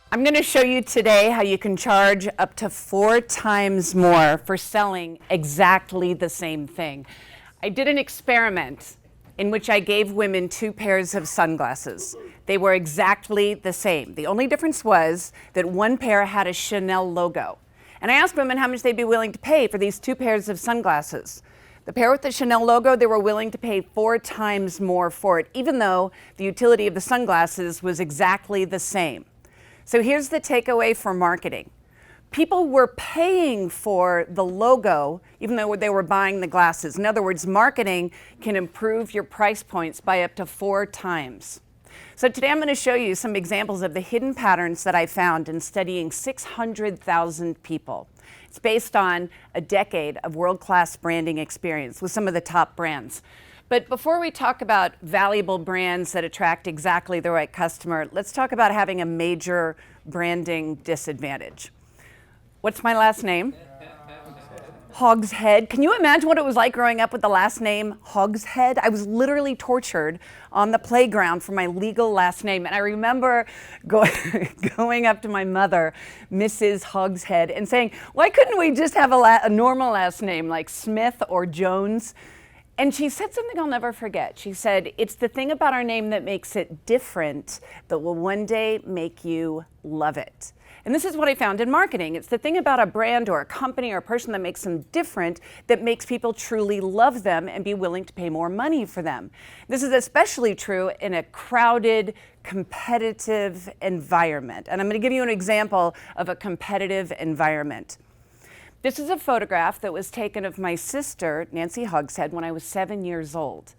I'm going to show you today how you can charge up to 4 times more for selling exactly the same thing. I did an experiment in which I gave women 2 pairs of sunglasses. They were exactly the same. The only difference was that one pair had a Chanel logo. And I asked women how much they'd be willing to pay for these 2 pairs of sunglasses. The pair with the Chanel logo, they were willing to pay 4 times more for it, even though the utility of the sunglasses was exactly the same. So here's the takeaway for marketing. People were paying for the logo even though they were buying the glasses. In other words, marketing can improve your price points by up to 4 times. So today I'm going to show you some examples of the hidden patterns that I found in studying 600,000 people. It's based on a decade of world-class branding experience with some of the top brands. But before we talk about valuable brands that attract exactly the right customer, let's talk about having a major branding disadvantage. What's my last name? Hogshead. Can you imagine what it was like growing up with the last name Hogshead? I was literally tortured on the playground for my legal last name. And I remember going up to my mother, Mrs. Hogshead, and saying, why couldn't we just have a normal last name like Smith or Jones? And she said something I'll never forget. She said, it's the thing about our name that makes it different that will one day make you love it. And this is what I found in marketing. It's the thing about a brand or a company or a person that makes them different that makes people truly love them and be willing to pay more money for them. This is especially true in a crowded, competitive environment. And I'm going to give you an example of a competitive environment. This is a photograph that was taken of my sister, Nancy Hogshead, when I was 7 years old.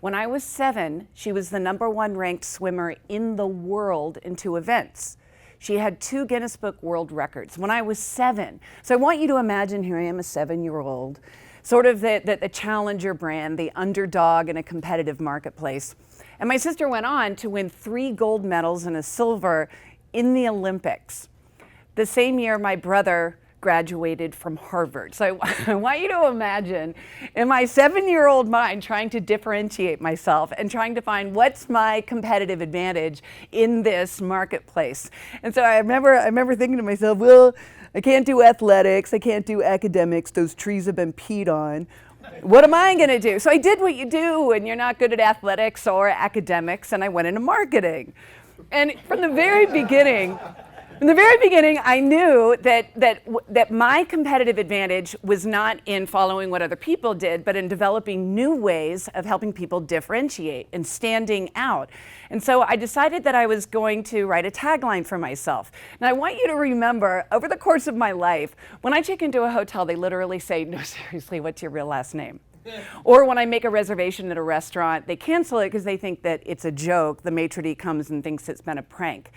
When I was 7, she was the #1 ranked swimmer in the world in 2 events. She had 2 Guinness Book World Records when I was 7. So I want you to imagine here I am, a 7-year-old, sort of the challenger brand, the underdog in a competitive marketplace. And my sister went on to win 3 gold medals and a silver in the Olympics. The same year, my brother graduated from Harvard. So I want you to imagine in my 7-year-old mind trying to differentiate myself and trying to find what's my competitive advantage in this marketplace. And so I remember thinking to myself, well, I can't do athletics, I can't do academics, those trees have been peed on. What am I going to do? So I did what you do when you're not good at athletics or academics, and I went into marketing. And from the very beginning, I knew that my competitive advantage was not in following what other people did, but in developing new ways of helping people differentiate and standing out. And so I decided that I was going to write a tagline for myself. Now I want you to remember, over the course of my life, when I check into a hotel, they literally say, no, seriously, what's your real last name? Or when I make a reservation at a restaurant, they cancel it because they think that it's a joke. The maitre d' comes and thinks it's been a prank.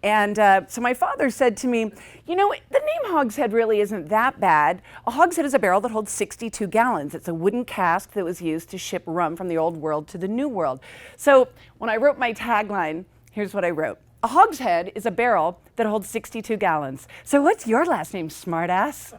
And so my father said to me, you know, the name Hogshead really isn't that bad. A hogshead is a barrel that holds 62 gallons. It's a wooden cask that was used to ship rum from the old world to the new world. So when I wrote my tagline, here's what I wrote. A hogshead is a barrel that holds 62 gallons. So what's your last name, smartass?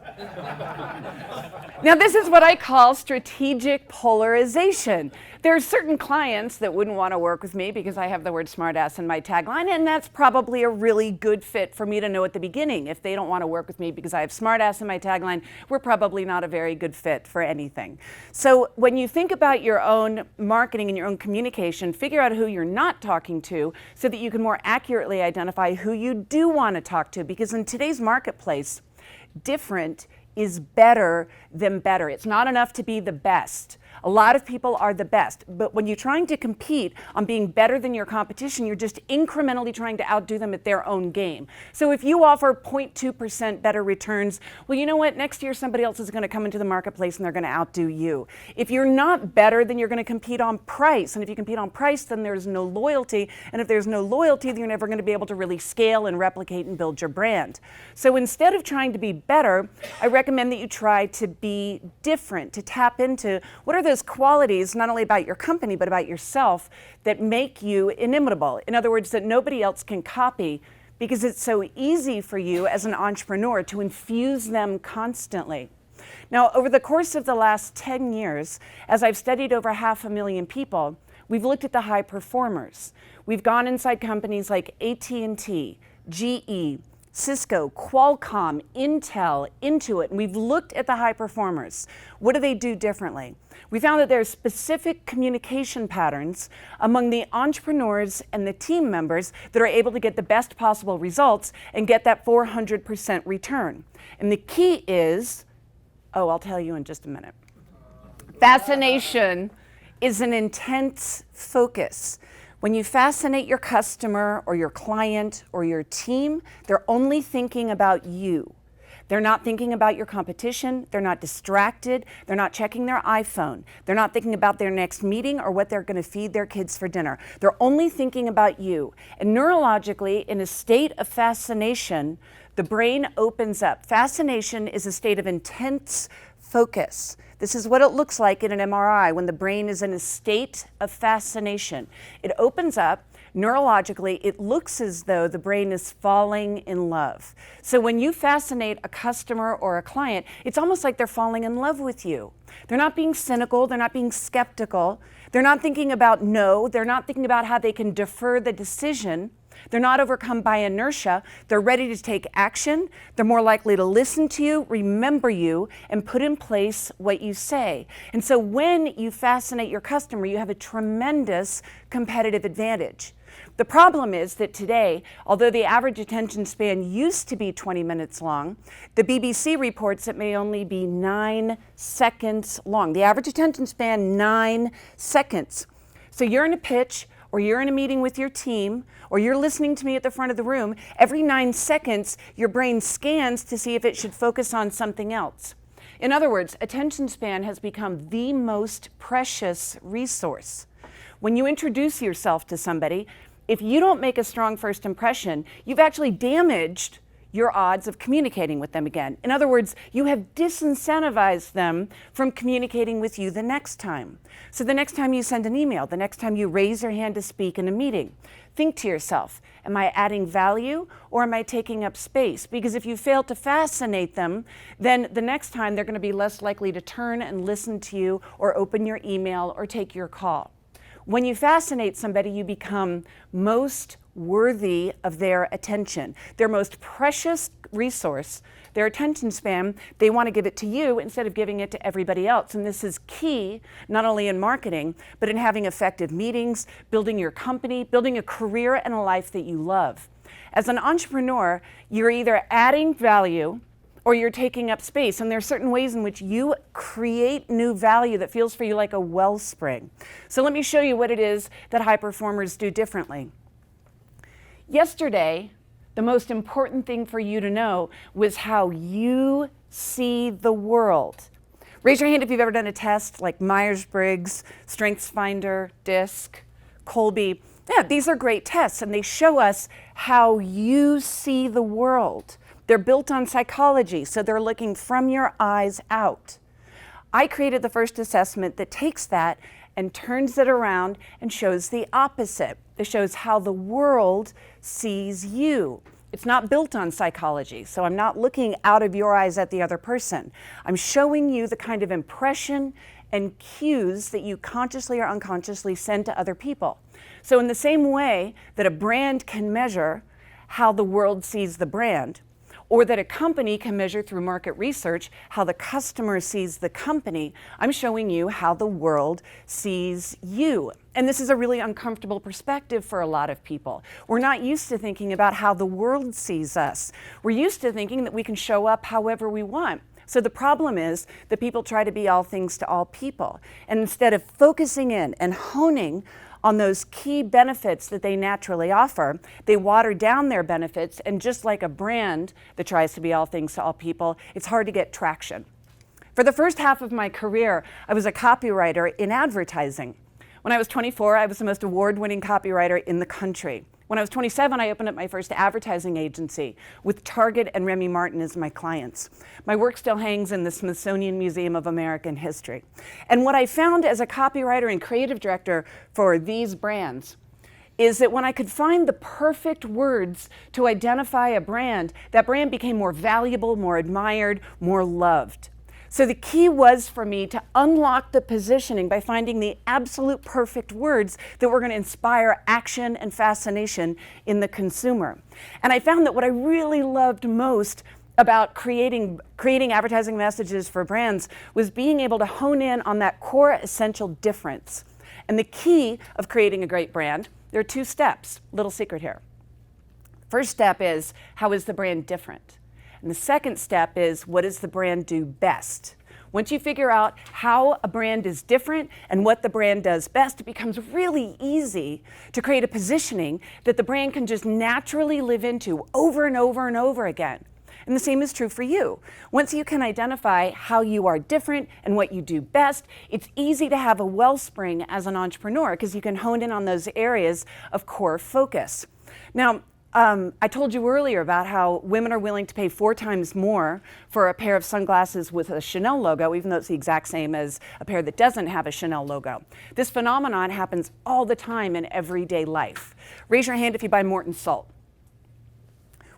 Now this is what I call strategic polarization. There are certain clients that wouldn't want to work with me because I have the word smartass in my tagline, and that's probably a really good fit for me to know at the beginning. If they don't want to work with me because I have smartass in my tagline, we're probably not a very good fit for anything. So when you think about your own marketing and your own communication, figure out who you're not talking to so that you can more accurately identify who you do want to talk to, because in today's marketplace, different is better than better. It's not enough to be the best. A lot of people are the best, but when you're trying to compete on being better than your competition, you're just incrementally trying to outdo them at their own game. So if you offer 0.2% better returns, well, you know what? Next year, somebody else is going to come into the marketplace and they're going to outdo you. If you're not better, then you're going to compete on price. And if you compete on price, then there's no loyalty. And if there's no loyalty, then you're never going to be able to really scale and replicate and build your brand. So instead of trying to be better, I recommend that you try to be different, to tap into what are those qualities, not only about your company, but about yourself, that make you inimitable. In other words, that nobody else can copy, because it's so easy for you as an entrepreneur to infuse them constantly. Now, over the course of the last 10 years, as I've studied over 500,000 people, we've looked at the high performers. We've gone inside companies like AT&T, GE, Cisco, Qualcomm, Intel, Intuit, and we've looked at the high performers. What do they do differently? We found that there are specific communication patterns among the entrepreneurs and the team members that are able to get the best possible results and get that 400% return. And the key is, I'll tell you in just a minute. Fascination is an intense focus. When you fascinate your customer or your client or your team, they're only thinking about you. They're not thinking about your competition. They're not distracted. They're not checking their iPhone. They're not thinking about their next meeting or what they're going to feed their kids for dinner. They're only thinking about you. And neurologically, in a state of fascination, the brain opens up. Fascination is a state of intense focus. This is what it looks like in an MRI when the brain is in a state of fascination. It opens up. Neurologically, it looks as though the brain is falling in love. So when you fascinate a customer or a client, it's almost like they're falling in love with you. They're not being cynical. They're not being skeptical. They're not thinking about no. They're not thinking about how they can defer the decision. They're not overcome by inertia. They're ready to take action. They're more likely to listen to you, remember you, and put in place what you say. And so when you fascinate your customer, you have a tremendous competitive advantage. The problem is that today, although the average attention span used to be 20 minutes long, the BBC reports it may only be 9 seconds long. The average attention span, 9 seconds. So you're in a pitch, or you're in a meeting with your team, or you're listening to me at the front of the room, every 9 seconds, your brain scans to see if it should focus on something else. In other words, attention span has become the most precious resource. When you introduce yourself to somebody, if you don't make a strong first impression, you've actually damaged your odds of communicating with them again. In other words, you have disincentivized them from communicating with you the next time. So the next time you send an email, the next time you raise your hand to speak in a meeting, think to yourself, am I adding value or am I taking up space? Because if you fail to fascinate them, then the next time they're going to be less likely to turn and listen to you or open your email or take your call. When you fascinate somebody, you become most worthy of their attention. Their most precious resource, their attention span, they want to give it to you instead of giving it to everybody else. And this is key, not only in marketing, but in having effective meetings, building your company, building a career and a life that you love. As an entrepreneur, you're either adding value or you're taking up space. And there are certain ways in which you create new value that feels for you like a wellspring. So let me show you what it is that high performers do differently. Yesterday, the most important thing for you to know was how you see the world. Raise your hand if you've ever done a test like Myers-Briggs, StrengthsFinder, DISC, Colby. Yeah, these are great tests, and they show us how you see the world. They're built on psychology, so they're looking from your eyes out. I created the first assessment that takes that and turns it around and shows the opposite. It shows how the world sees you. It's not built on psychology, so I'm not looking out of your eyes at the other person. I'm showing you the kind of impression and cues that you consciously or unconsciously send to other people. So in the same way that a brand can measure how the world sees the brand, or that a company can measure through market research how the customer sees the company, I'm showing you how the world sees you. And this is a really uncomfortable perspective for a lot of people. We're not used to thinking about how the world sees us. We're used to thinking that we can show up however we want. So the problem is that people try to be all things to all people. And instead of focusing in and honing on those key benefits that they naturally offer, they water down their benefits, and just like a brand that tries to be all things to all people, it's hard to get traction. For the first half of my career, I was a copywriter in advertising. When I was 24, I was the most award-winning copywriter in the country. When I was 27, I opened up my first advertising agency with Target and Remy Martin as my clients. My work still hangs in the Smithsonian Museum of American History. And what I found as a copywriter and creative director for these brands is that when I could find the perfect words to identify a brand, that brand became more valuable, more admired, more loved. So the key was for me to unlock the positioning by finding the absolute perfect words that were going to inspire action and fascination in the consumer. And I found that what I really loved most about creating advertising messages for brands was being able to hone in on that core essential difference. And the key of creating a great brand, there are 2 steps, little secret here. First step is, how is the brand different? And the second step is, what does the brand do best? Once you figure out how a brand is different and what the brand does best, it becomes really easy to create a positioning that the brand can just naturally live into over and over and over again. And the same is true for you. Once you can identify how you are different and what you do best, it's easy to have a wellspring as an entrepreneur because you can hone in on those areas of core focus. Now, I told you earlier about how women are willing to pay 4 times more for a pair of sunglasses with a Chanel logo, even though it's the exact same as a pair that doesn't have a Chanel logo. This phenomenon happens all the time in everyday life. Raise your hand if you buy Morton salt.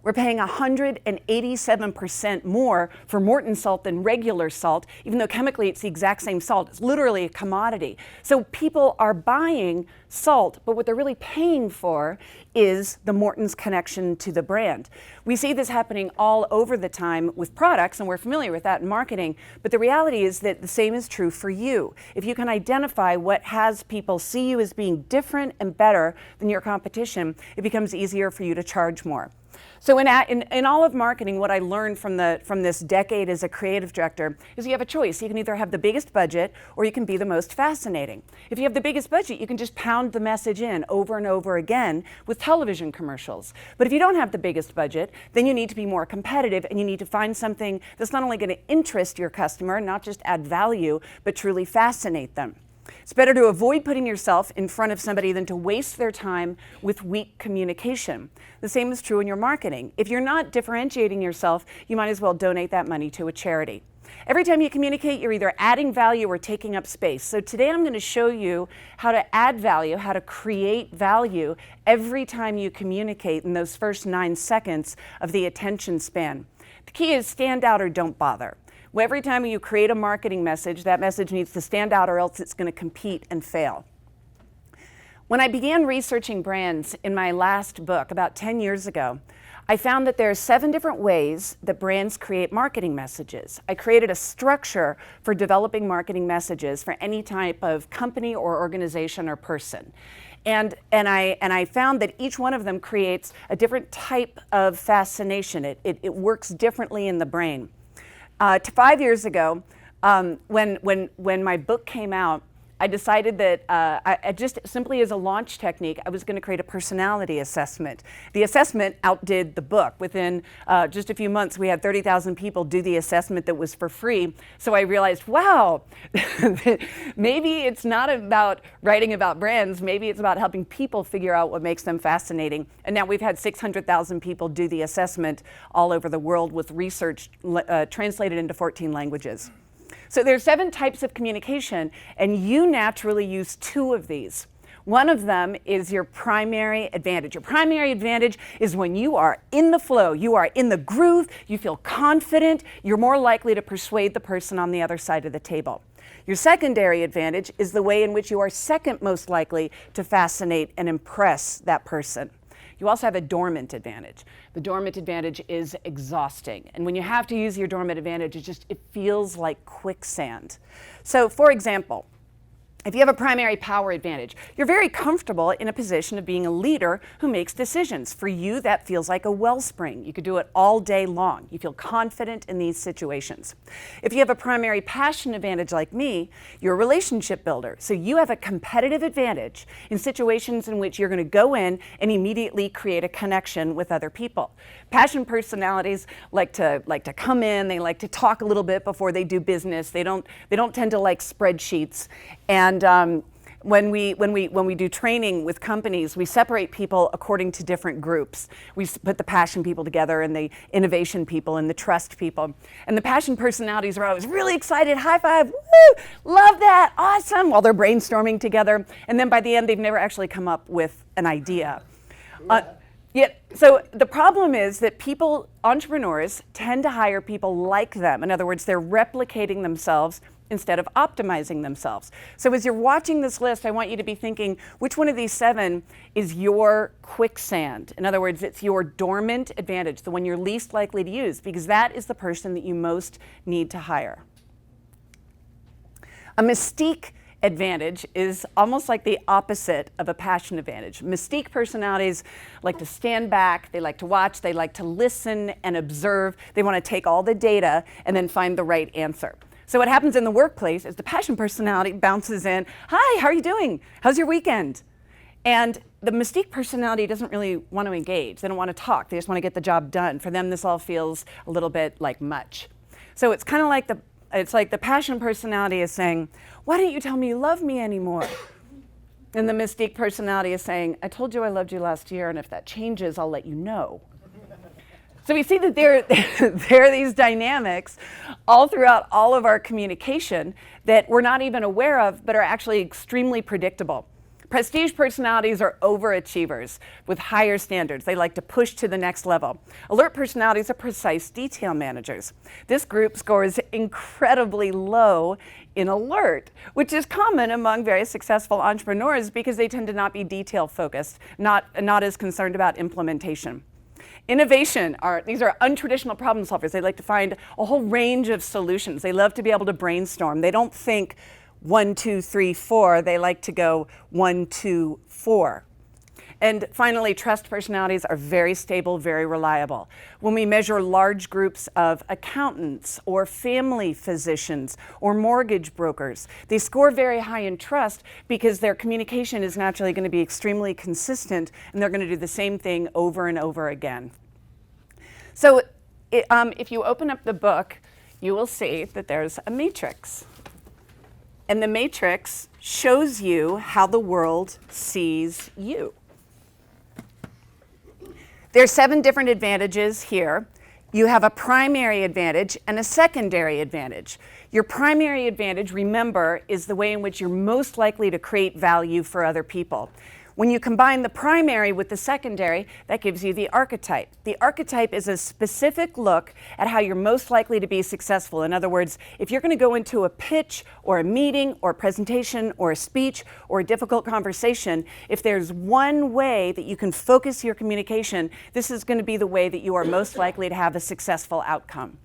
We're paying 187% more for Morton salt than regular salt, even though chemically it's the exact same salt. It's literally a commodity. So people are buying salt, but what they're really paying for is the Morton's connection to the brand. We see this happening all over the time with products, and we're familiar with that in marketing, but the reality is that the same is true for you. If you can identify what has people see you as being different and better than your competition, it becomes easier for you to charge more. So in all of marketing, what I learned from this decade as a creative director is you have a choice. You can either have the biggest budget or you can be the most fascinating. If you have the biggest budget, you can just pound the message in over and over again with television commercials. But if you don't have the biggest budget, then you need to be more competitive and you need to find something that's not only going to interest your customer, not just add value, but truly fascinate them. It's better to avoid putting yourself in front of somebody than to waste their time with weak communication. The same is true in your marketing. If you're not differentiating yourself, you might as well donate that money to a charity. Every time you communicate, you're either adding value or taking up space. So today I'm going to show you how to add value, how to create value every time you communicate in those first 9 seconds of the attention span. The key is stand out or don't bother. Every time you create a marketing message, that message needs to stand out or else it's going to compete and fail. When I began researching brands in my last book about 10 years ago, I found that there are 7 different ways that brands create marketing messages. I created a structure for developing marketing messages for any type of company or organization or person. And I found that each one of them creates a different type of fascination. It works differently in the brain. 5 years ago, when my book came out, I decided that I just simply as a launch technique, I was going to create a personality assessment. The assessment outdid the book. Within just a few months, we had 30,000 people do the assessment that was for free. So I realized, wow, maybe it's not about writing about brands. Maybe it's about helping people figure out what makes them fascinating. And now we've had 600,000 people do the assessment all over the world with research translated into 14 languages. So there are 7 types of communication, and you naturally use 2 of these. One of them is your primary advantage. Your primary advantage is when you are in the flow, you are in the groove, you feel confident, you're more likely to persuade the person on the other side of the table. Your secondary advantage is the way in which you are second most likely to fascinate and impress that person. You also have a dormant advantage. The dormant advantage is exhausting. And when you have to use your dormant advantage, it feels like quicksand. So for example, if you have a primary power advantage, you're very comfortable in a position of being a leader who makes decisions. For you, that feels like a wellspring. You could do it all day long. You feel confident in these situations. If you have a primary passion advantage like me, you're a relationship builder. So you have a competitive advantage in situations in which you're going to go in and immediately create a connection with other people. Passion personalities like to come in, they like to talk a little bit before they do business. They don't tend to like spreadsheets. And when we do training with companies, we separate people according to different groups. We put the passion people together and the innovation people and the trust people. And the passion personalities are always really excited, high five, woo, love that, awesome, while they're brainstorming together. And then by the end, they've never actually come up with an idea. Yeah, so the problem is that entrepreneurs tend to hire people like them. In other words, they're replicating themselves instead of optimizing themselves. So as you're watching this list, I want you to be thinking, which one of these 7 is your quicksand? In other words, it's your dormant advantage, the one you're least likely to use, because that is the person that you most need to hire. A mystique advantage is almost like the opposite of a passion advantage. Mystique personalities like to stand back, they like to watch, they like to listen and observe. They want to take all the data and then find the right answer. So what happens in the workplace is the passion personality bounces in, "Hi, how are you doing? How's your weekend?" And the mystique personality doesn't really want to engage. They don't want to talk. They just want to get the job done. For them, this all feels a little bit like much. So it's kind of like the passion personality is saying, "Why don't you tell me you love me anymore?" And the mystique personality is saying, "I told you I loved you last year, and if that changes, I'll let you know." So we see that there are these dynamics all throughout all of our communication that we're not even aware of, but are actually extremely predictable. Prestige personalities are overachievers with higher standards. They like to push to the next level. Alert personalities are precise detail managers. This group scores incredibly low in alert, which is common among very successful entrepreneurs because they tend to not be detail focused, not as concerned about implementation. Innovation these are untraditional problem solvers. They like to find a whole range of solutions. They love to be able to brainstorm. They don't think 1, 2, 3, 4. They like to go 1, 2, 4. And finally, trust personalities are very stable, very reliable. When we measure large groups of accountants or family physicians or mortgage brokers, they score very high in trust because their communication is naturally going to be extremely consistent and they're going to do the same thing over and over again. So if you open up the book, you will see that there's a matrix. And the matrix shows you how the world sees you. There are 7 different advantages here. You have a primary advantage and a secondary advantage. Your primary advantage, remember, is the way in which you're most likely to create value for other people. When you combine the primary with the secondary, that gives you the archetype. The archetype is a specific look at how you're most likely to be successful. In other words, if you're going to go into a pitch or a meeting or a presentation or a speech or a difficult conversation, if there's one way that you can focus your communication, this is going to be the way that you are most likely to have a successful outcome.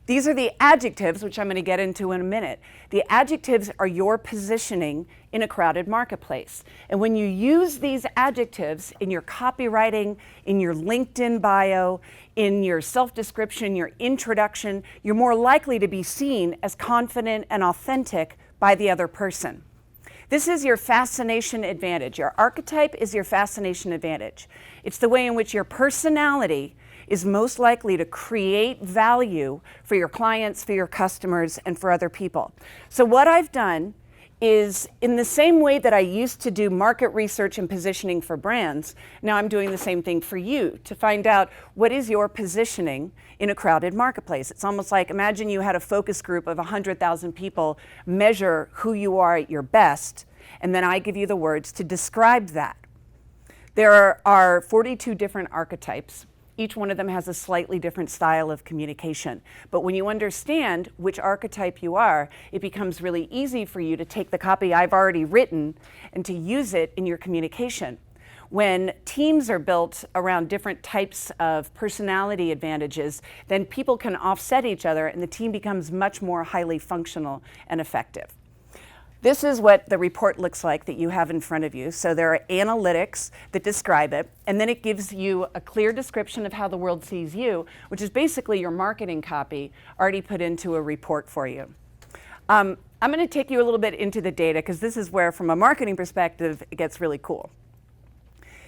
These are the adjectives, which I'm going to get into in a minute. The adjectives are your positioning in a crowded marketplace. And when you use these adjectives in your copywriting, in your LinkedIn bio, in your self-description, your introduction, you're more likely to be seen as confident and authentic by the other person. This is your fascination advantage. Your archetype is your fascination advantage. It's the way in which your personality is most likely to create value for your clients, for your customers, and for other people. So what I've done is, in the same way that I used to do market research and positioning for brands, now I'm doing the same thing for you to find out what is your positioning in a crowded marketplace. It's almost like, imagine you had a focus group of 100,000 people measure who you are at your best, and then I give you the words to describe that. There are 42 different archetypes. Each one of them has a slightly different style of communication. But when you understand which archetype you are, it becomes really easy for you to take the copy I've already written and to use it in your communication. When teams are built around different types of personality advantages, then people can offset each other and the team becomes much more highly functional and effective. This is what the report looks like that you have in front of you. So there are analytics that describe it, and then it gives you a clear description of how the world sees you, which is basically your marketing copy already put into a report for you. I'm going to take you a little bit into the data because this is where, from a marketing perspective, it gets really cool.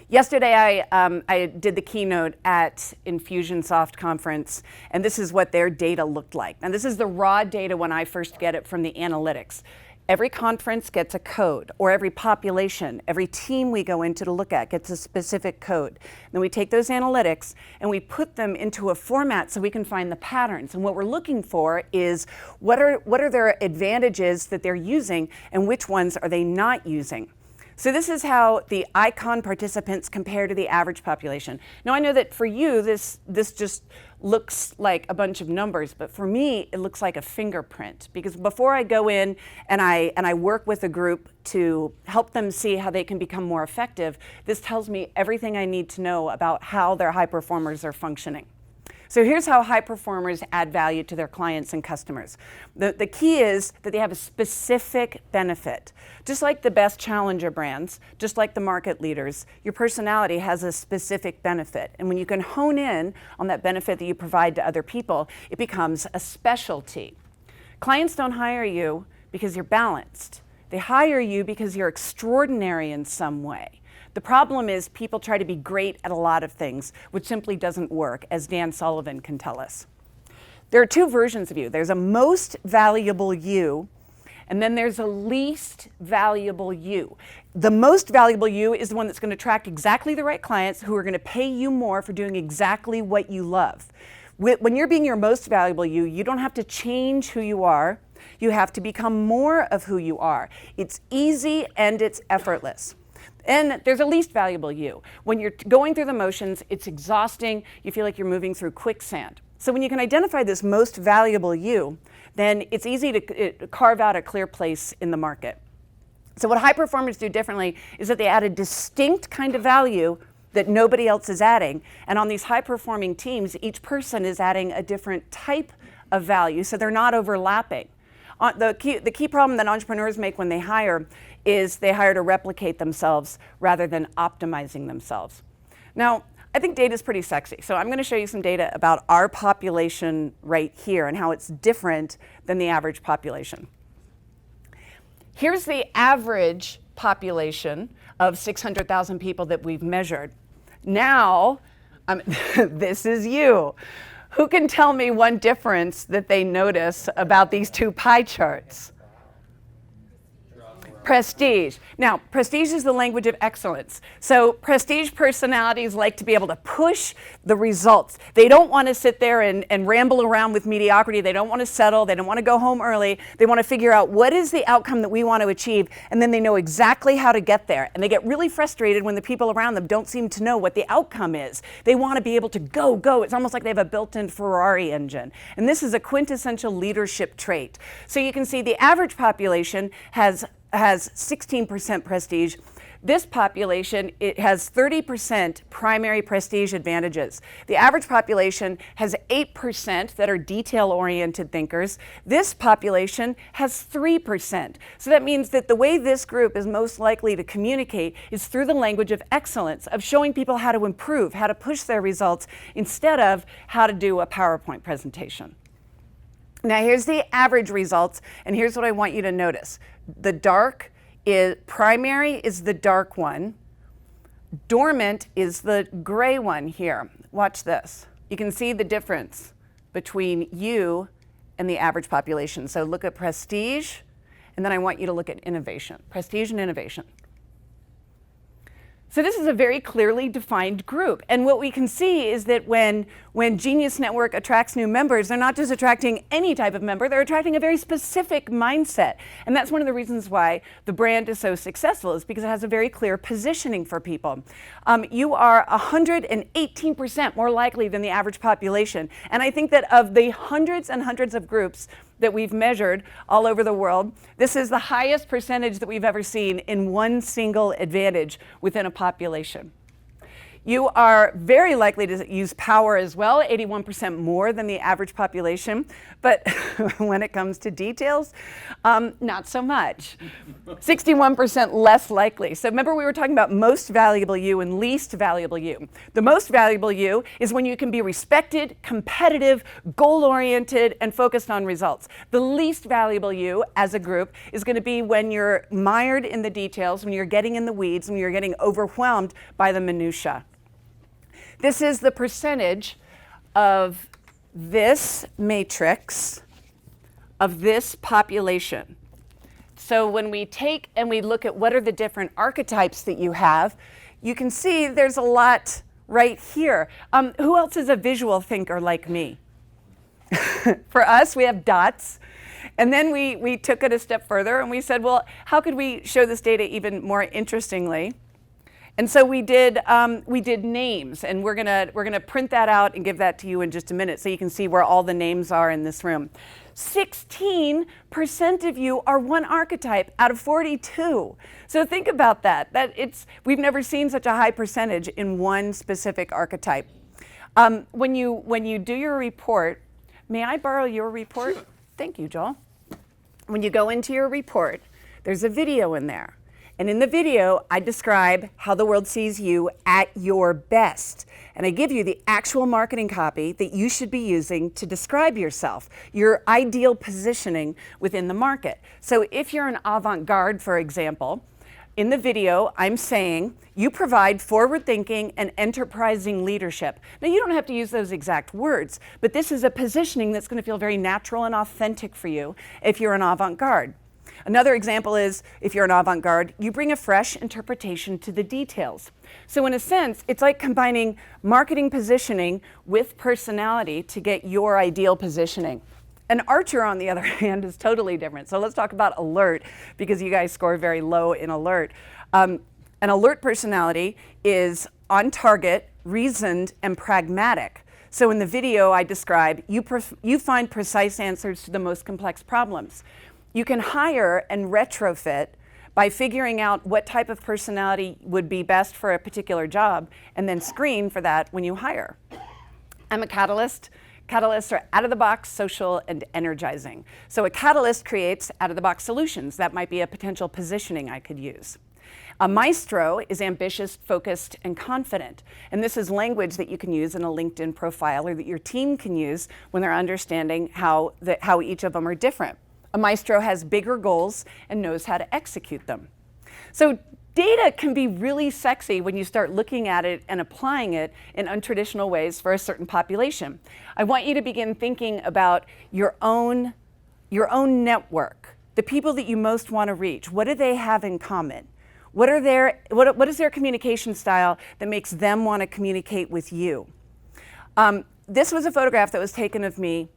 Yesterday, I did the keynote at Infusionsoft conference, and this is what their data looked like. And this is the raw data when I first get it from the analytics. Every conference gets a code, or every population, every team we go into to look at gets a specific code. Then we take those analytics and we put them into a format so we can find the patterns. And what we're looking for is what are their advantages that they're using and which ones are they not using. So this is how the ICON participants compare to the average population. Now I know that for you, this just looks like a bunch of numbers, but for me, it looks like a fingerprint, because before I go in and I work with a group to help them see how they can become more effective, this tells me everything I need to know about how their high performers are functioning. So here's how high performers add value to their clients and customers. The key is that they have a specific benefit. Just like the best challenger brands, just like the market leaders, your personality has a specific benefit. And when you can hone in on that benefit that you provide to other people, it becomes a specialty. Clients don't hire you because you're balanced. They hire you because you're extraordinary in some way. The problem is people try to be great at a lot of things, which simply doesn't work, as Dan Sullivan can tell us. There are two versions of you. There's a most valuable you, and then there's a least valuable you. The most valuable you is the one that's going to attract exactly the right clients who are going to pay you more for doing exactly what you love. When you're being your most valuable you, you don't have to change who you are. You have to become more of who you are. It's easy and it's effortless. And there's a least valuable you. When you're going through the motions, it's exhausting. You feel like you're moving through quicksand. So when you can identify this most valuable you, then it's easy to carve out a clear place in the market. So what high performers do differently is that they add a distinct kind of value that nobody else is adding. And on these high performing teams, each person is adding a different type of value, so they're not overlapping. The key problem that entrepreneurs make when they hire is they hire to replicate themselves rather than optimizing themselves. Now, I think data is pretty sexy, so I'm going to show you some data about our population right here and how it's different than the average population. Here's the average population of 600,000 people that we've measured. Now, this is you. Who can tell me one difference that they notice about these two pie charts? Prestige. Now, prestige is the language of excellence. So prestige personalities like to be able to push the results. They don't want to sit there and ramble around with mediocrity. They don't want to settle. They don't want to go home early. They want to figure out what is the outcome that we want to achieve, and then they know exactly how to get there. And they get really frustrated when the people around them don't seem to know what the outcome is. They want to be able to go. It's almost like they have a built-in Ferrari engine. And this is a quintessential leadership trait. So you can see the average population has 16% prestige. This population, it has 30% primary prestige advantages. The average population has 8% that are detail-oriented thinkers. This population has 3%. So that means that the way this group is most likely to communicate is through the language of excellence, of showing people how to improve, how to push their results, instead of how to do a PowerPoint presentation. Now here's the average results, and here's what I want you to notice. The primary is the dark one. Dormant is the gray one here. Watch this. You can see the difference between you and the average population. So look at prestige, and then I want you to look at innovation. Prestige and innovation. So this is a very clearly defined group. And what we can see is that when Genius Network attracts new members, they're not just attracting any type of member, they're attracting a very specific mindset. And that's one of the reasons why the brand is so successful, is because it has a very clear positioning for people. You are 118% more likely than the average population. And I think that of the hundreds and hundreds of groups that we've measured all over the world, this is the highest percentage that we've ever seen in one single advantage within a population. You are very likely to use power as well, 81% more than the average population. But when it comes to details, not so much. 61% less likely. So remember, we were talking about most valuable you and least valuable you. The most valuable you is when you can be respected, competitive, goal-oriented, and focused on results. The least valuable you as a group is going to be when you're mired in the details, when you're getting in the weeds, when you're getting overwhelmed by the minutia. This is the percentage of this matrix of this population. So when we take and we look at what are the different archetypes that you have, you can see there's a lot right here. Who else is a visual thinker like me? For us, we have dots. And then we took it a step further and we said, well, how could we show this data even more interestingly? And so we did names, and we're gonna print that out and give that to you in just a minute so you can see where all the names are in this room. 16% of you are one archetype out of 42. So think about that. We've never seen such a high percentage in one specific archetype. When you do your report, may I borrow your report? Thank you, Joel. When you go into your report, there's a video in there. And in the video, I describe how the world sees you at your best. And I give you the actual marketing copy that you should be using to describe yourself, your ideal positioning within the market. So if you're an avant-garde, for example, in the video, I'm saying you provide forward-thinking and enterprising leadership. Now, you don't have to use those exact words, but this is a positioning that's going to feel very natural and authentic for you if you're an avant-garde. Another example is, if you're an avant-garde, you bring a fresh interpretation to the details. So in a sense, it's like combining marketing positioning with personality to get your ideal positioning. An archer, on the other hand, is totally different. So let's talk about alert, because you guys score very low in alert. An alert personality is on target, reasoned, and pragmatic. So in the video I describe, you find precise answers to the most complex problems. You can hire and retrofit by figuring out what type of personality would be best for a particular job, and then screen for that when you hire. I'm a catalyst. Catalysts are out-of-the-box, social, and energizing. So a catalyst creates out-of-the-box solutions. That might be a potential positioning I could use. A maestro is ambitious, focused, and confident. And this is language that you can use in a LinkedIn profile, or that your team can use when they're understanding how each of them are different. A maestro has bigger goals and knows how to execute them. So data can be really sexy when you start looking at it and applying it in untraditional ways for a certain population. I want you to begin thinking about your own network, the people that you most want to reach. What do they have in common? What is their communication style that makes them want to communicate with you? This was a photograph that was taken of me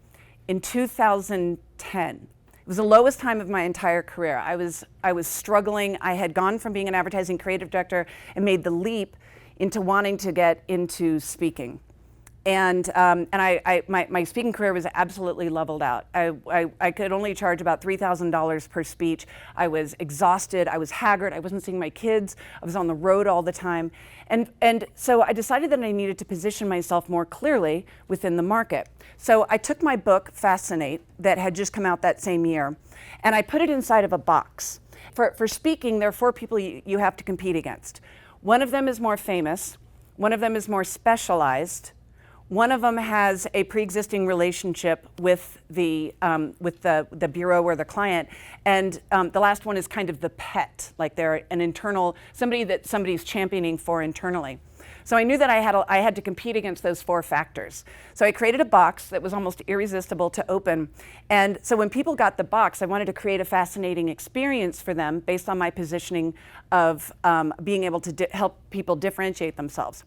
in 2010. It was the lowest time of my entire career. I was struggling. I had gone from being an advertising creative director and made the leap into wanting to get into speaking. And my speaking career was absolutely leveled out. I could only charge about $3,000 per speech. I was exhausted. I was haggard. I wasn't seeing my kids. I was on the road all the time. And so I decided that I needed to position myself more clearly within the market. So I took my book, Fascinate, that had just come out that same year, and I put it inside of a box. For speaking, there are 4 people you have to compete against. One of them is more famous. One of them is more specialized. One of them has a pre-existing relationship with the bureau or the client, and the last one is kind of the pet, like they're an internal, somebody that somebody's championing for internally. So I knew that I had to compete against those 4 factors. So I created a box that was almost irresistible to open. And so when people got the box, I wanted to create a fascinating experience for them based on my positioning of being able to help people differentiate themselves.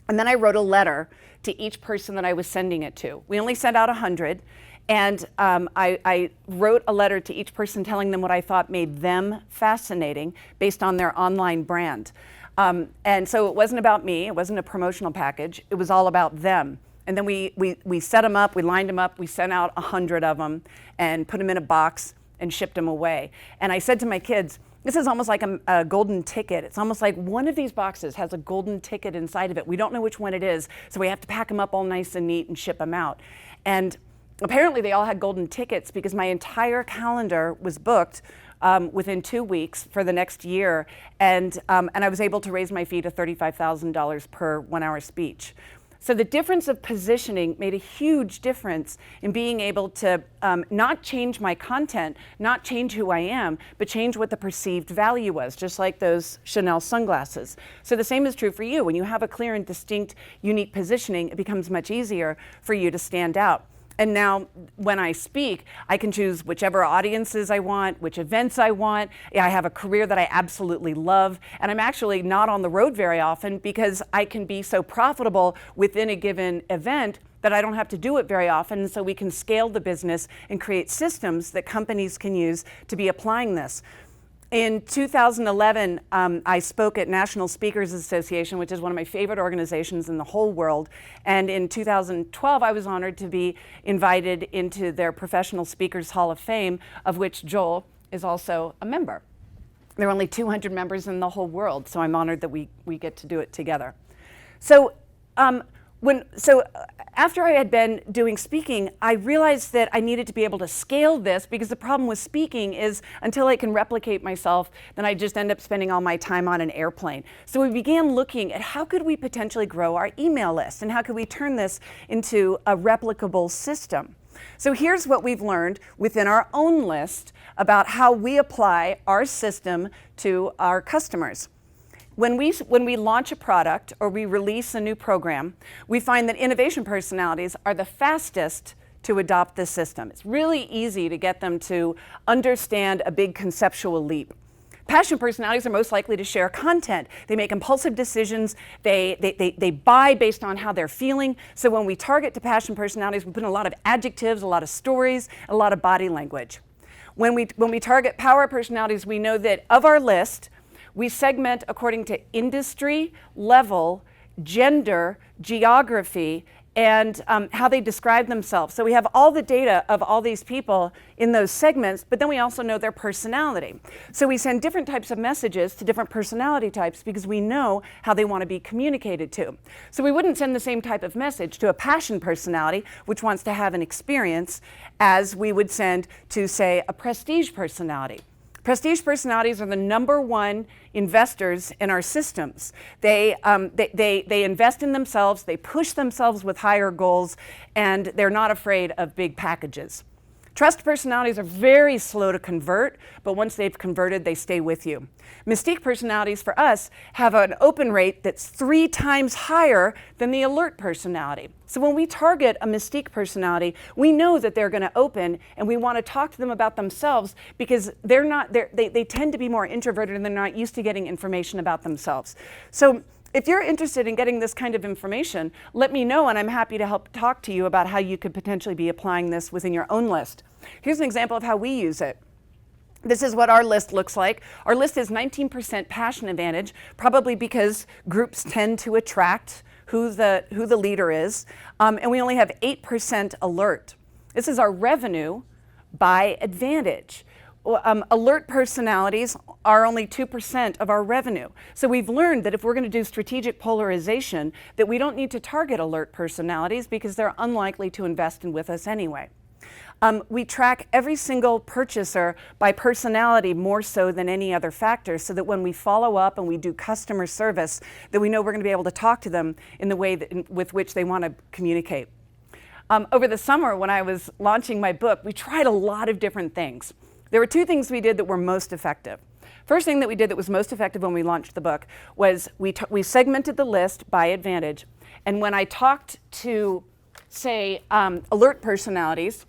And then I wrote a letter to each person that I was sending it to. We only sent out 100. And I wrote a letter to each person telling them what I thought made them fascinating based on their online brand. And so it wasn't about me, it wasn't a promotional package, it was all about them. And then we set them up, we lined them up, we sent out 100 of them and put them in a box and shipped them away. And I said to my kids, this is almost like a golden ticket. It's almost like one of these boxes has a golden ticket inside of it. We don't know which one it is, so we have to pack them up all nice and neat and ship them out. And apparently they all had golden tickets because my entire calendar was booked within 2 weeks for the next year, and I was able to raise my fee to $35,000 per 1-hour speech. So the difference of positioning made a huge difference in being able to not change my content, not change who I am, but change what the perceived value was, just like those Chanel sunglasses. So the same is true for you. When you have a clear and distinct, unique positioning, it becomes much easier for you to stand out. And now when I speak, I can choose whichever audiences I want, which events I want. I have a career that I absolutely love. And I'm actually not on the road very often because I can be so profitable within a given event that I don't have to do it very often, and so we can scale the business and create systems that companies can use to be applying this. In 2011, I spoke at National Speakers Association, which is one of my favorite organizations in the whole world. And in 2012, I was honored to be invited into their Professional Speakers Hall of Fame, of which Joel is also a member. There are only 200 members in the whole world, so I'm honored that we get to do it together. So after I had been doing speaking, I realized that I needed to be able to scale this, because the problem with speaking is until I can replicate myself, then I just end up spending all my time on an airplane. So we began looking at how could we potentially grow our email list, and how could we turn this into a replicable system. So here's what we've learned within our own list about how we apply our system to our customers. When we launch a product or we release a new program, we find that innovation personalities are the fastest to adopt this system. It's really easy to get them to understand a big conceptual leap. Passion personalities are most likely to share content. They make impulsive decisions. They buy based on how they're feeling. So when we target to passion personalities, we put in a lot of adjectives, a lot of stories, a lot of body language. When we target power personalities, we know that of our list, we segment according to industry, level, gender, geography, and how they describe themselves. So we have all the data of all these people in those segments, but then we also know their personality. So we send different types of messages to different personality types because we know how they want to be communicated to. So we wouldn't send the same type of message to a passion personality, which wants to have an experience, as we would send to, say, a prestige personality. Prestige personalities are the #1 investors in our systems. They invest in themselves, they push themselves with higher goals, and they're not afraid of big packages. Trust personalities are very slow to convert, but once they've converted, they stay with you. Mystique personalities for us have an open rate that's 3 times higher than the alert personality. So when we target a Mystique personality, we know that they're going to open, and we want to talk to them about themselves because they tend to be more introverted and they're not used to getting information about themselves. So if you're interested in getting this kind of information, let me know, and I'm happy to help talk to you about how you could potentially be applying this within your own list. Here's an example of how we use it. This is what our list looks like. Our list is 19% passion advantage, probably because groups tend to attract who the leader is, and we only have 8% alert. This is our revenue by advantage. Alert personalities are only 2% of our revenue. So we've learned that if we're going to do strategic polarization, that we don't need to target alert personalities because they're unlikely to invest in with us anyway. We track every single purchaser by personality more so than any other factor, so that when we follow up and we do customer service, that we know we're going to be able to talk to them in the way with which they want to communicate. Over the summer, when I was launching my book, we tried a lot of different things. There were 2 things we did that were most effective. First thing that we did that was most effective when we launched the book was we segmented the list by advantage. And when I talked to, say, alert personalities,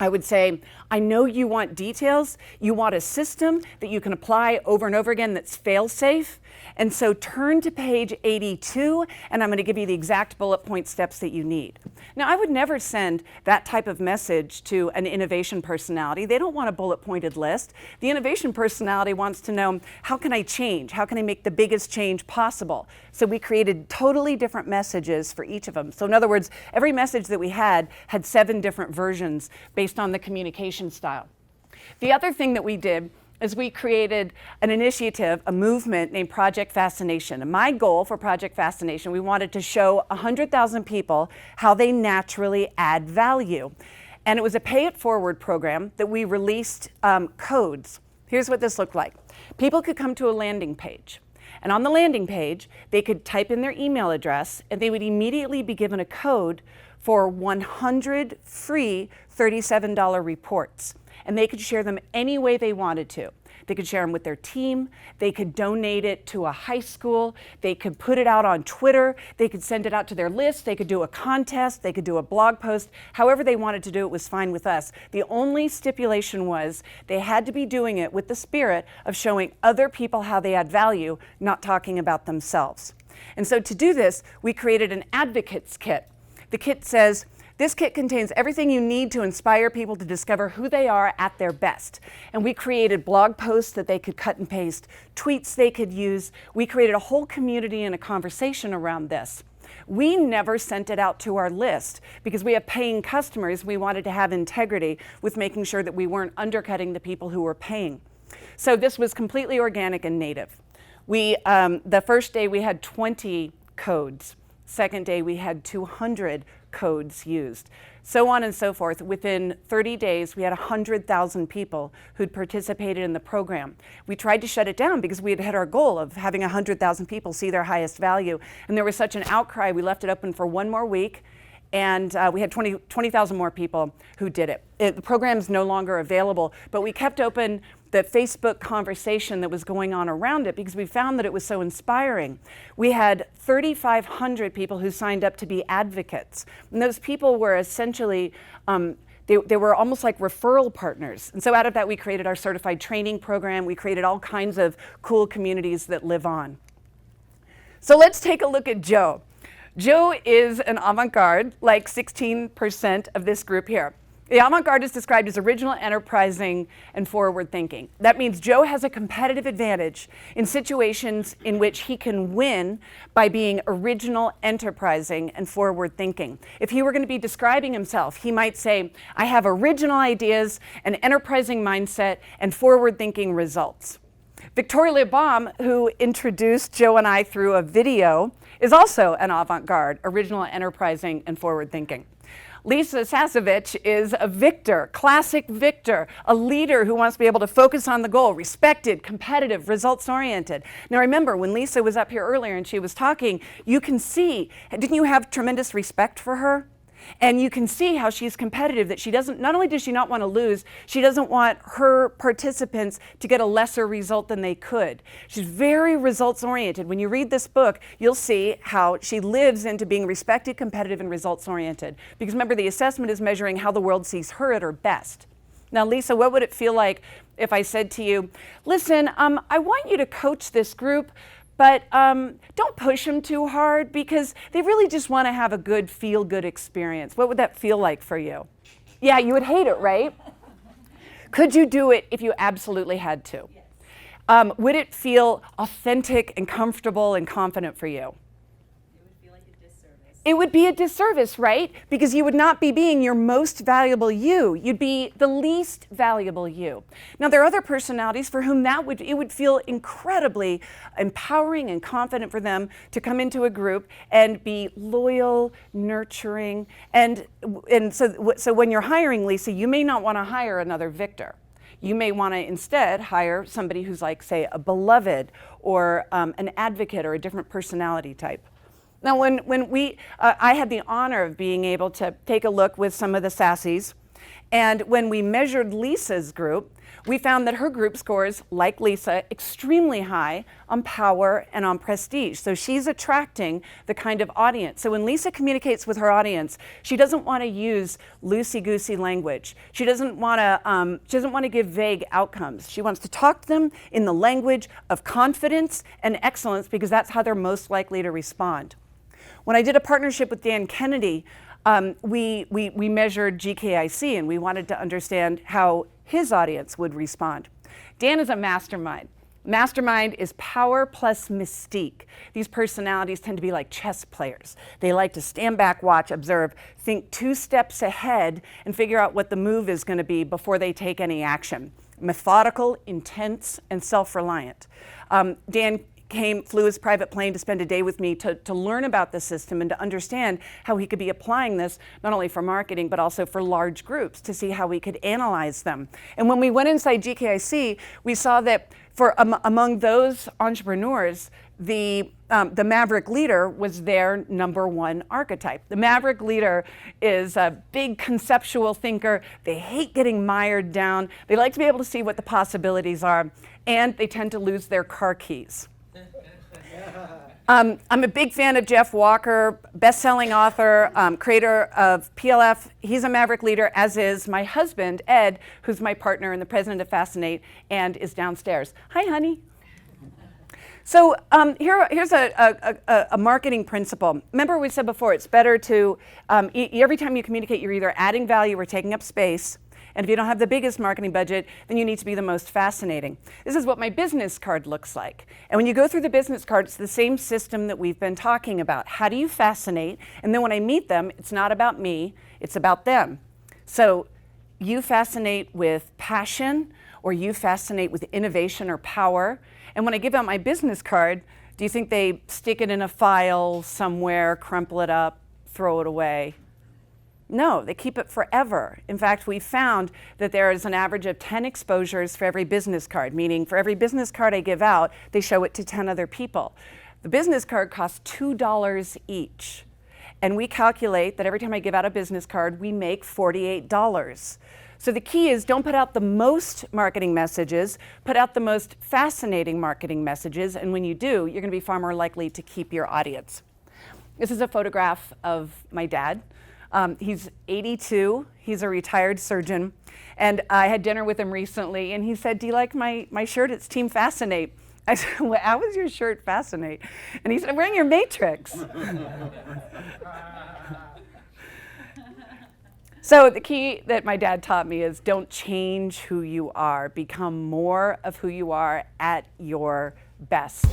I would say, I know you want details. You want a system that you can apply over and over again that's fail-safe. And so turn to page 82, and I'm going to give you the exact bullet point steps that you need. Now, I would never send that type of message to an innovation personality. They don't want a bullet-pointed list. The innovation personality wants to know, how can I change? How can I make the biggest change possible? So we created totally different messages for each of them. So in other words, every message that we had 7 different versions based on the communication style. The other thing that we did is we created an initiative, a movement named Project Fascination. And my goal for Project Fascination, we wanted to show 100,000 people how they naturally add value. And it was a pay-it-forward program that we released codes. Here's what this looked like. People could come to a landing page. And on the landing page, they could type in their email address, and they would immediately be given a code for 100 free $37 reports. And they could share them any way they wanted to. They could share them with their team. They could donate it to a high school. They could put it out on Twitter. They could send it out to their list. They could do a contest. They could do a blog post. However they wanted to do it was fine with us. The only stipulation was they had to be doing it with the spirit of showing other people how they add value, not talking about themselves. And so to do this, we created an advocates kit The kit says, this kit contains everything you need to inspire people to discover who they are at their best. And we created blog posts that they could cut and paste, tweets they could use. We created a whole community and a conversation around this. We never sent it out to our list because we have paying customers. We wanted to have integrity with making sure that we weren't undercutting the people who were paying. So this was completely organic and native. The first day we had 20 codes. Second day we had 200 codes used. So on and so forth. Within 30 days, we had 100,000 people who'd participated in the program. We tried to shut it down because we had hit our goal of having 100,000 people see their highest value. And there was such an outcry, we left it open for one more week. And we had 20,000 more people who did it. The program is no longer available, but we kept open the Facebook conversation that was going on around it because we found that it was so inspiring. We had 3,500 people who signed up to be advocates. And those people were essentially, they were almost like referral partners. And so out of that, we created our certified training program. We created all kinds of cool communities that live on. So let's take a look at Joe. Joe is an avant-garde, like 16% of this group here. The avant-garde is described as original, enterprising, and forward-thinking. That means Joe has a competitive advantage in situations in which he can win by being original, enterprising, and forward-thinking. If he were going to be describing himself, he might say, I have original ideas, an enterprising mindset, and forward-thinking results. Victoria Lebaum, who introduced Joe and I through a video, is also an avant-garde, original, enterprising, and forward-thinking. Lisa Sasevich is a victor, classic victor, a leader who wants to be able to focus on the goal, respected, competitive, results-oriented. Now remember, when Lisa was up here earlier and she was talking, you can see, didn't you have tremendous respect for her? And you can see how she's competitive, that she doesn't, not only does she not want to lose, she doesn't want her participants to get a lesser result than they could. She's very results oriented. When you read this book, you'll see how she lives into being respected, competitive, and results oriented. Because remember, the assessment is measuring how the world sees her at her best. Now, Lisa, what would it feel like if I said to you, listen, I want you to coach this group, but don't push them too hard because they really just want to have a good, feel-good experience. What would that feel like for you? Yeah, you would hate it, right? Could you do it if you absolutely had to? Yes. Would it feel authentic and comfortable and confident for you? It would feel like a disservice. It would be a disservice, right? Because you would not be being your most valuable you. You'd be the least valuable you. Now, there are other personalities for whom it would feel incredibly empowering and confident for them to come into a group and be loyal, nurturing. And so when you're hiring, Lisa, you may not want to hire another Victor. You may want to instead hire somebody who's like, say, a beloved or an advocate or a different personality type. Now, I had the honor of being able to take a look with some of the sassies, and when we measured Lisa's group, we found that her group scores, like Lisa, extremely high on power and on prestige. So she's attracting the kind of audience. So when Lisa communicates with her audience, she doesn't want to use loosey-goosey language. She doesn't want to give vague outcomes. She wants to talk to them in the language of confidence and excellence because that's how they're most likely to respond. When I did a partnership with Dan Kennedy, we measured GKIC and we wanted to understand how his audience would respond. Dan is a mastermind. Mastermind is power plus mystique. These personalities tend to be like chess players. They like to stand back, watch, observe, think 2 steps ahead, and figure out what the move is going to be before they take any action. Methodical, intense, and self-reliant. Dan flew his private plane to spend a day with me to learn about the system and to understand how he could be applying this not only for marketing but also for large groups to see how we could analyze them. And when we went inside GKIC, we saw that for among those entrepreneurs, the Maverick Leader was their #1 archetype. The Maverick Leader is a big conceptual thinker. They hate getting mired down. They like to be able to see what the possibilities are, and they tend to lose their car keys. I'm a big fan of Jeff Walker, best-selling author, creator of PLF. He's a Maverick Leader, as is my husband, Ed, who's my partner and the president of Fascinate and is downstairs. Hi, honey. So here's a marketing principle. Remember we said before, it's better to, every time you communicate, you're either adding value or taking up space. And if you don't have the biggest marketing budget, then you need to be the most fascinating. This is what my business card looks like. And when you go through the business card, it's the same system that we've been talking about. How do you fascinate? And then when I meet them, it's not about me, it's about them. So you fascinate with passion, or you fascinate with innovation or power. And when I give out my business card, do you think they stick it in a file somewhere, crumple it up, throw it away? No, they keep it forever. In fact, we found that there is an average of 10 exposures for every business card, meaning for every business card I give out, they show it to 10 other people. The business card costs $2 each. And we calculate that every time I give out a business card, we make $48. So the key is don't put out the most marketing messages, put out the most fascinating marketing messages, and when you do, you're going to be far more likely to keep your audience. This is a photograph of my dad. He's 82, he's a retired surgeon, and I had dinner with him recently, and he said, "Do you like my shirt? It's Team Fascinate." I said, "Well, how is your shirt Fascinate?" And he said, "I'm wearing your Matrix." So the key that my dad taught me is don't change who you are. Become more of who you are at your best.